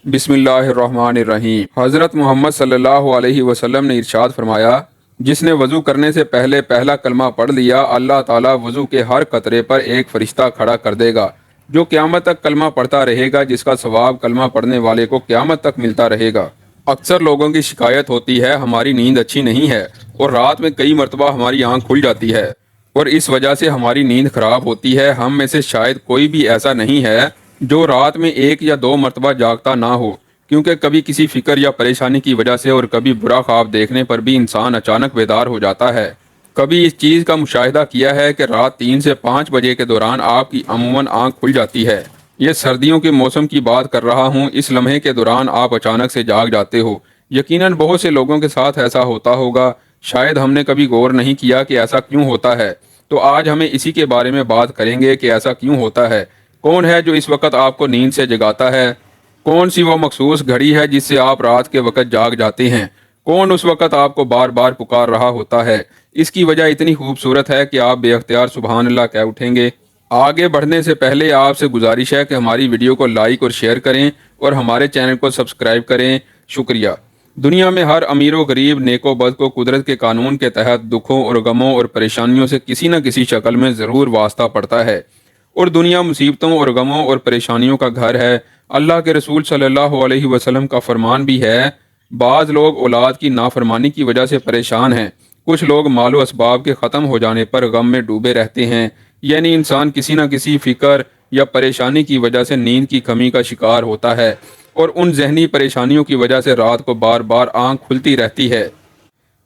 बिस्मिल्लाहिर्रहमानिर्रहीम। हज़रत मोहम्मद सल्लल्लाहु अलैहि वसल्लम ने इरशाद फरमाया, जिसने वज़ू करने से पहले पहला कलमा पढ़ लिया, अल्लाह ताला वज़ू के हर कतरे पर एक फ़रिश्ता खड़ा कर देगा जो क़यामत तक कलमा पढ़ता रहेगा, जिसका सवाब कलमा पढ़ने वाले को क़यामत तक मिलता रहेगा। अक्सर लोगों की शिकायत होती है हमारी नींद अच्छी नहीं है और रात में कई मरतबा हमारी आँख खुल जाती है और इस वजह से हमारी नींद खराब होती है। हम में से शायद कोई भी ऐसा नहीं है जो रात में एक या दो मरतबा जागता ना हो, क्योंकि कभी किसी फिक्र या परेशानी की वजह से और कभी बुरा ख्वाब देखने पर भी इंसान अचानक बेदार हो जाता है। कभी इस चीज़ का मुशाहिदा किया है कि रात 3 से 5 बजे के दौरान आपकी अमूमन आँख खुल जाती है। ये सर्दियों के मौसम की बात कर रहा हूँ। इस लम्हे के दौरान आप अचानक से जाग जाते हो। यकीनन बहुत से लोगों के साथ ऐसा होता होगा, शायद हमने कभी गौर नहीं किया कि ऐसा क्यों होता है। तो आज हमें इसी के बारे में बात करेंगे कि ऐसा क्यों होता है, कौन है जो इस वक्त आपको नींद से जगाता है, कौन सी वो मखसूस घड़ी है जिससे आप रात के वक्त जाग जाते हैं, कौन उस वक्त आपको बार बार पुकार रहा होता है। इसकी वजह इतनी खूबसूरत है कि आप बेअख्तियार सुबहान अल्लाह कह उठेंगे। आगे बढ़ने से पहले आपसे गुजारिश है कि हमारी वीडियो को लाइक और शेयर करें और हमारे चैनल को सब्सक्राइब करें। शुक्रिया। दुनिया में हर अमीर व गरीब, नेको बद को कुदरत के कानून के तहत दुखों और गमों और परेशानियों से किसी न किसी शक्ल में ज़रूर वास्ता पड़ता है और दुनिया मुसीबतों और गमों और परेशानियों का घर है। अल्लाह के रसूल सल्लल्लाहु अलैहि वसल्लम का फरमान भी है, बाज़ लोग औलाद की नाफरमानी की वजह से परेशान हैं, कुछ लोग मालो असबाब के ख़त्म हो जाने पर गम में डूबे रहते हैं। यानी इंसान किसी न किसी फ़िक्र या परेशानी की वजह से नींद की कमी का शिकार होता है और उन जहनी परेशानियों की वजह से रात को बार बार आँख खुलती रहती है।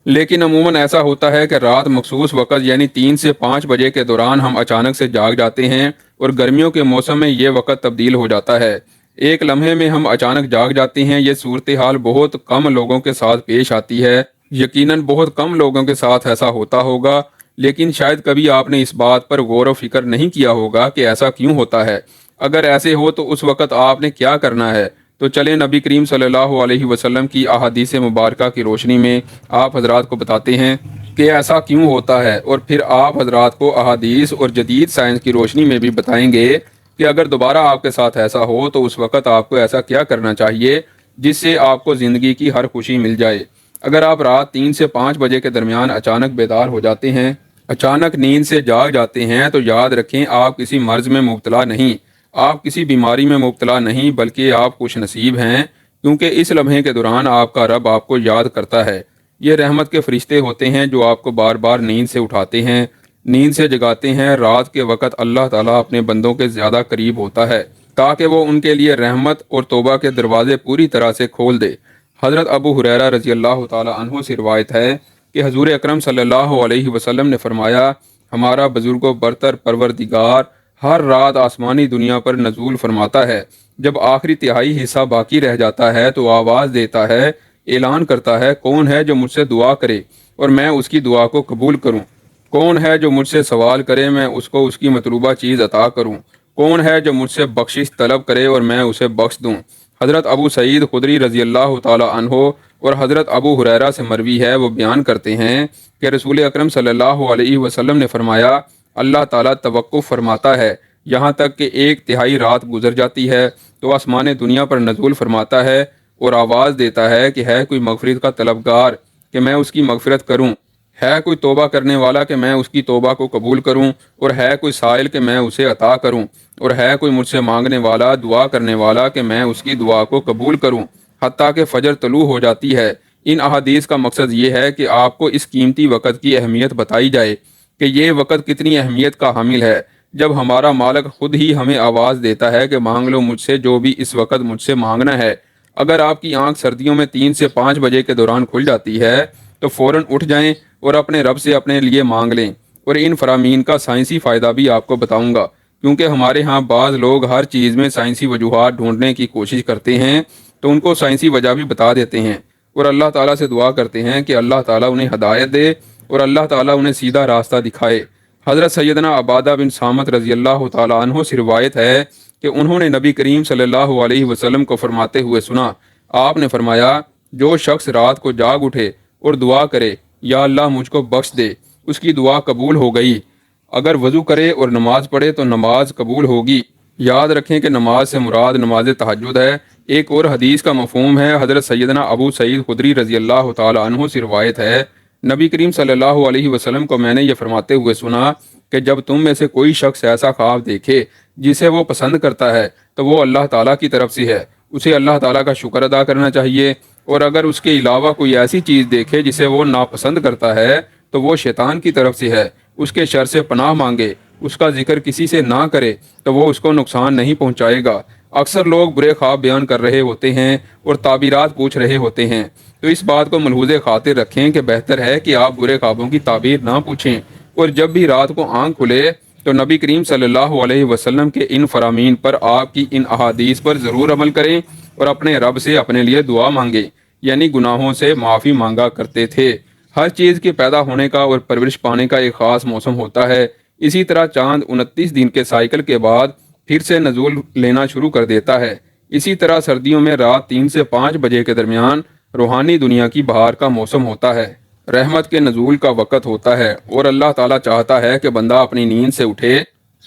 लेकिन अमूमन ऐसा होता है कि रात मखसूस वक़्त यानी 3 से 5 बजे के दौरान हम अचानक से जाग जाते हैं और गर्मियों के मौसम में ये वक़्त तब्दील हो जाता है। एक लम्हे में हम अचानक जाग जाते हैं। ये सूरत हाल बहुत कम लोगों के साथ पेश आती है। यकीनन बहुत कम लोगों के साथ ऐसा होता होगा, लेकिन शायद कभी आपने इस बात पर गौर व फिक्र नहीं किया होगा कि ऐसा क्यों होता है। अगर ऐसे हो तो उस वक़्त आपने क्या करना है। तो चलें नबी करीम सल्लल्लाहु अलैहि वसल्लम की अहादीस मुबारका की रोशनी में आप हजरात को बताते हैं कि ऐसा क्यों होता है, और फिर आप हजरात को अहादीस और जदीद साइंस की रोशनी में भी बताएंगे कि अगर दोबारा आपके साथ ऐसा हो तो उस वक़्त आपको ऐसा क्या करना चाहिए जिससे आपको ज़िंदगी की हर खुशी मिल जाए। अगर आप रात 3 से 5 बजे के दरमियान अचानक बेदार हो जाते हैं, अचानक नींद से जाग जाते हैं, तो याद रखें आप किसी मर्ज़ में मुब्तला नहीं, आप किसी बीमारी में मुब्तला नहीं, बल्कि आप खुश नसीब हैं, क्योंकि इस लम्हे के दौरान आपका रब आपको याद करता है। ये रहमत के फरिश्ते होते हैं जो आपको बार बार नींद से उठाते हैं, नींद से जगाते हैं। रात के वक़्त अल्लाह ताला अपने बंदों के ज़्यादा करीब होता है ताकि वो उनके लिए रहमत और तौबा के दरवाज़े पूरी तरह से खोल दे। हज़रत अबू हुरैरा रज़ी अल्लाह ताला अन्हु से रिवायत है कि हज़ूर अकरम सल्लल्लाहु अलैहि वसल्लम ने फरमाया, हमारा बुजुर्गो बरतर परवरदिगार हर रात आसमानी दुनिया पर नजूल फरमाता है। जब आखिरी तिहाई हिस्सा बाकी रह जाता है तो आवाज़ देता है, ऐलान करता है, कौन है जो मुझसे दुआ करे और मैं उसकी दुआ को कबूल करूं, कौन है जो मुझसे सवाल करे मैं उसको उसकी मतलूबा चीज़ अता करूं, कौन है जो मुझसे बख्शिश तलब करे और मैं उसे बख्श दूं। हज़रत अबू सईद खुदरी रज़ी अल्लाह ताला अन्हो और हज़रत अबू हुरैरा से मरवी है, वो बयान करते हैं कि रसूल अकरम सल्लल्लाहु अलैहि वसल्लम ने फरमाया, अल्लाह ताला तवक्कुफ़ फरमाता है यहाँ तक कि 1/3 रात गुजर जाती है तो आसमान दुनिया पर नज़ूल फरमाता है और आवाज़ देता है कि है कोई मगफरत का तलबगार कि मैं उसकी मगफरत करूँ, है कोई तौबा करने वाला कि मैं उसकी तौबा को कबूल करूँ, और है कोई साइल कि मैं उसे अता करूँ, और है कोई मुझसे मांगने वाला, दुआ करने वाला कि मैं उसकी दुआ को कबूल करूँ, हत्ता कि फजर तलू हो जाती है। इन अहादीस का मकसद ये है कि आपको इस कीमती वक़्त की अहमियत बताई जाए कि ये वक़्त कितनी अहमियत का हामिल है, जब हमारा मालिक खुद ही हमें आवाज़ देता है कि मांग लो मुझसे जो भी इस वक़्त मुझसे मांगना है। अगर आपकी आंख सर्दियों में 3 से 5 बजे के दौरान खुल जाती है तो फ़ौरन उठ जाएं और अपने रब से अपने लिए मांग लें। और इन फरामीन का साइंसी फ़ायदा भी आपको बताऊँगा, क्योंकि हमारे यहाँ बाज़ लोग हर चीज़ में साइंसी वजूहात ढूंढने की कोशिश करते हैं तो उनको साइंसी वजह भी बता देते हैं और अल्लाह ताला से दुआ करते हैं कि अल्लाह ताला उन्हें हदायत दे और अल्लाह ताला उन्हें सीधा रास्ता दिखाए। हज़रत सैयदना अबादा बिन सामत रज़ी अल्लाह ताला अन्हो से रिवायत है कि उन्होंने नबी करीम सल्लल्लाहु अलैहि वसल्लम को फरमाते हुए सुना, आपने फरमाया, जो शख्स रात को जाग उठे और दुआ करे, या अल्लाह मुझको बख्श दे, उसकी दुआ कबूल हो गई। अगर वज़ू करे और नमाज पढ़े तो नमाज कबूल होगी। याद रखें कि नमाज से मुराद नमाज तहज्जुद है, ایک اور حدیث کا مفہوم ہے، حضرت سیدنا ابو سعید خدری رضی اللہ تعالی عنہ سے روایت ہے، نبی کریم صلی اللہ علیہ وسلم کو میں نے یہ فرماتے ہوئے سنا کہ جب تم میں سے کوئی شخص ایسا خواب دیکھے جسے وہ پسند کرتا ہے تو وہ اللہ تعالیٰ کی طرف سے ہے، اسے اللہ تعالیٰ کا شکر ادا کرنا چاہیے، اور اگر اس کے علاوہ کوئی ایسی چیز دیکھے جسے وہ ناپسند کرتا ہے تو وہ شیطان کی طرف سے ہے، اس کے شر سے پناہ مانگے، اس کا ذکر کسی سے نہ کرے تو وہ اس کو نقصان نہیں پہنچائے گا۔ اکثر لوگ برے خواب بیان کر رہے ہوتے ہیں اور تعبیرات پوچھ رہے ہوتے ہیں، تو اس بات کو ملحوظ خاطر رکھیں کہ بہتر ہے کہ آپ برے خوابوں کی تعبیر نہ پوچھیں، اور جب بھی رات کو آنکھ کھلے تو نبی کریم صلی اللہ علیہ وسلم کے ان فرامین پر، آپ کی ان احادیث پر ضرور عمل کریں اور اپنے رب سے اپنے لیے دعا مانگیں، یعنی گناہوں سے معافی مانگا کرتے تھے۔ ہر چیز کے پیدا ہونے کا اور پرورش پانے کا ایک خاص موسم ہوتا ہے، اسی طرح چاند 29 دن کے سائیکل کے بعد پھر سے نزول لینا شروع کر دیتا ہے۔ اسی طرح سردیوں میں رات 3 سے 5 بجے کے درمیان روحانی دنیا کی بہار کا موسم ہوتا ہے، رحمت کے نزول کا وقت ہوتا ہے، اور اللہ تعالیٰ چاہتا ہے کہ بندہ اپنی نیند سے اٹھے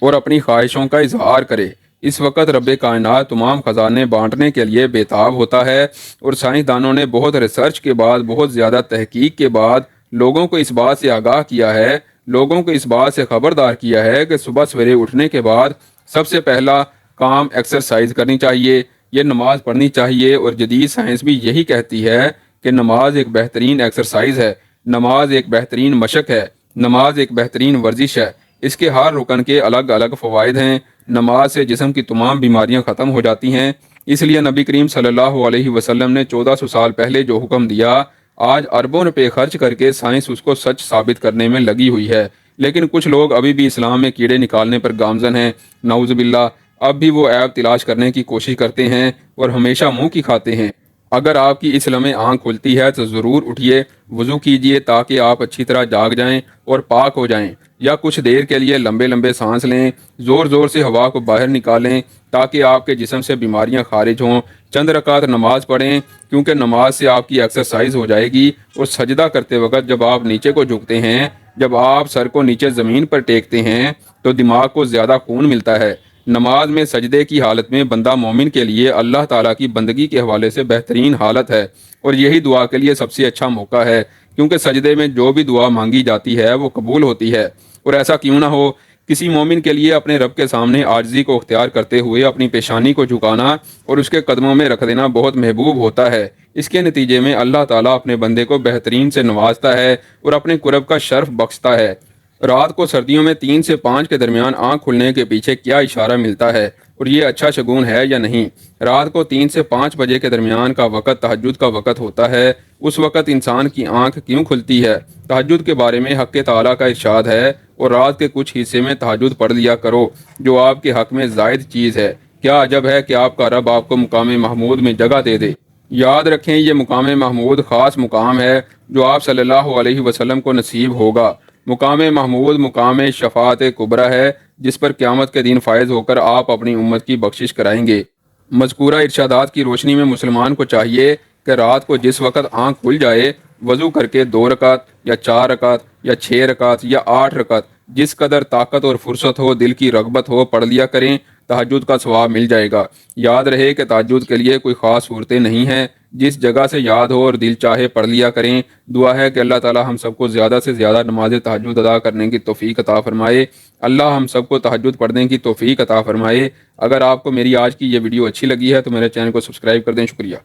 اور اپنی خواہشوں کا اظہار کرے۔ اس وقت رب کائنات تمام خزانے بانٹنے کے لیے بےتاب ہوتا ہے، اور سائنسدانوں نے بہت ریسرچ کے بعد، بہت زیادہ تحقیق کے بعد لوگوں کو اس بات سے آگاہ کیا ہے، لوگوں کو اس بات سے خبردار کیا ہے کہ صبح سویرے اٹھنے کے بعد سب سے پہلا کام ایکسرسائز کرنی چاہیے، یہ نماز پڑھنی چاہیے، اور جدید سائنس بھی یہی کہتی ہے کہ نماز ایک بہترین ایکسرسائز ہے، نماز ایک بہترین مشق ہے، نماز ایک بہترین ورزش ہے۔ اس کے ہر رکن کے الگ الگ فوائد ہیں۔ نماز سے جسم کی تمام بیماریاں ختم ہو جاتی ہیں، اس لیے نبی کریم صلی اللہ علیہ وسلم نے 1400 سال پہلے جو حکم دیا، آج اربوں روپے خرچ کر کے سائنس اس کو سچ ثابت کرنے میں لگی ہوئی ہے، لیکن کچھ لوگ ابھی بھی اسلام میں کیڑے نکالنے پر گامزن ہیں، نعوذ باللہ۔ اب بھی وہ عیب تلاش کرنے کی کوشش کرتے ہیں اور ہمیشہ منہ کی کھاتے ہیں۔ اگر آپ کی اس لمحے آنکھ کھلتی ہے تو ضرور اٹھیے، وضو کیجیے تاکہ آپ اچھی طرح جاگ جائیں اور پاک ہو جائیں، یا کچھ دیر کے لیے لمبے لمبے سانس لیں، زور زور سے ہوا کو باہر نکالیں تاکہ آپ کے جسم سے بیماریاں خارج ہوں۔ چند رکعت نماز پڑھیں، کیونکہ نماز سے آپ کی ایکسرسائز ہو جائے گی، اور سجدہ کرتے وقت جب آپ نیچے کو جھکتے ہیں، جب آپ سر کو نیچے زمین پر ٹیکتے ہیں تو دماغ کو زیادہ خون ملتا ہے۔ نماز میں سجدے کی حالت میں بندہ مومن کے لیے اللہ تعالیٰ کی بندگی کے حوالے سے بہترین حالت ہے، اور یہی دعا کے لیے سب سے اچھا موقع ہے، کیونکہ سجدے میں جو بھی دعا مانگی جاتی ہے وہ قبول ہوتی ہے۔ اور ایسا کیوں نہ ہو، کسی مومن کے لیے اپنے رب کے سامنے عاجزی کو اختیار کرتے ہوئے اپنی پیشانی کو جھکانا اور اس کے قدموں میں رکھ دینا بہت محبوب ہوتا ہے۔ اس کے نتیجے میں اللہ تعالیٰ اپنے بندے کو بہترین سے نوازتا ہے اور اپنے قرب کا شرف بخشتا ہے۔ رات کو سردیوں میں 3 سے 5 کے درمیان آنکھ کھلنے کے پیچھے کیا اشارہ ملتا ہے، اور یہ اچھا شگون ہے یا نہیں؟ رات کو 3 سے 5 بجے کے درمیان کا وقت تہجد کا وقت ہوتا ہے۔ اس وقت انسان کی آنکھ کیوں کھلتی ہے؟ تہجد کے بارے میں حق تعالیٰ کا ارشاد ہے، اور رات کے کچھ حصے میں تہجد پڑھ لیا کرو جو آپ کے حق میں زائد چیز ہے۔ کیا عجب ہے کہ آپ کا رب آپ کو مقام محمود میں جگہ دے دے۔ یاد رکھیں، یہ مقام محمود خاص مقام ہے جو آپ صلی اللہ علیہ وسلم کو نصیب ہوگا۔ مقام محمود مقام شفاعت کبریٰ ہے، جس پر قیامت کے دن فائز ہو کر آپ اپنی امت کی بخشش کرائیں گے۔ مذکورہ ارشادات کی روشنی میں مسلمان کو چاہیے کہ رات کو جس وقت آنکھ کھل جائے، وضو کر کے 2 رکعت یا 4 رکعت یا 6 رکعت یا 8 رکعت، جس قدر طاقت اور فرصت ہو، دل کی رغبت ہو، پڑھ لیا کریں، تہجد کا ثواب مل جائے گا۔ یاد رہے کہ تہجد کے لیے کوئی خاص صورتیں نہیں ہیں، جس جگہ سے یاد ہو اور دل چاہے پڑھ لیا کریں۔ دعا ہے کہ اللہ تعالی ہم سب کو زیادہ سے زیادہ نماز تہجد ادا کرنے کی توفیق عطا فرمائے۔ اللہ ہم سب کو تہجد پڑھنے کی توفیق عطا فرمائے۔ اگر آپ کو میری آج کی یہ ویڈیو اچھی لگی ہے تو میرے چینل کو سبسکرائب کر دیں۔ شکریہ۔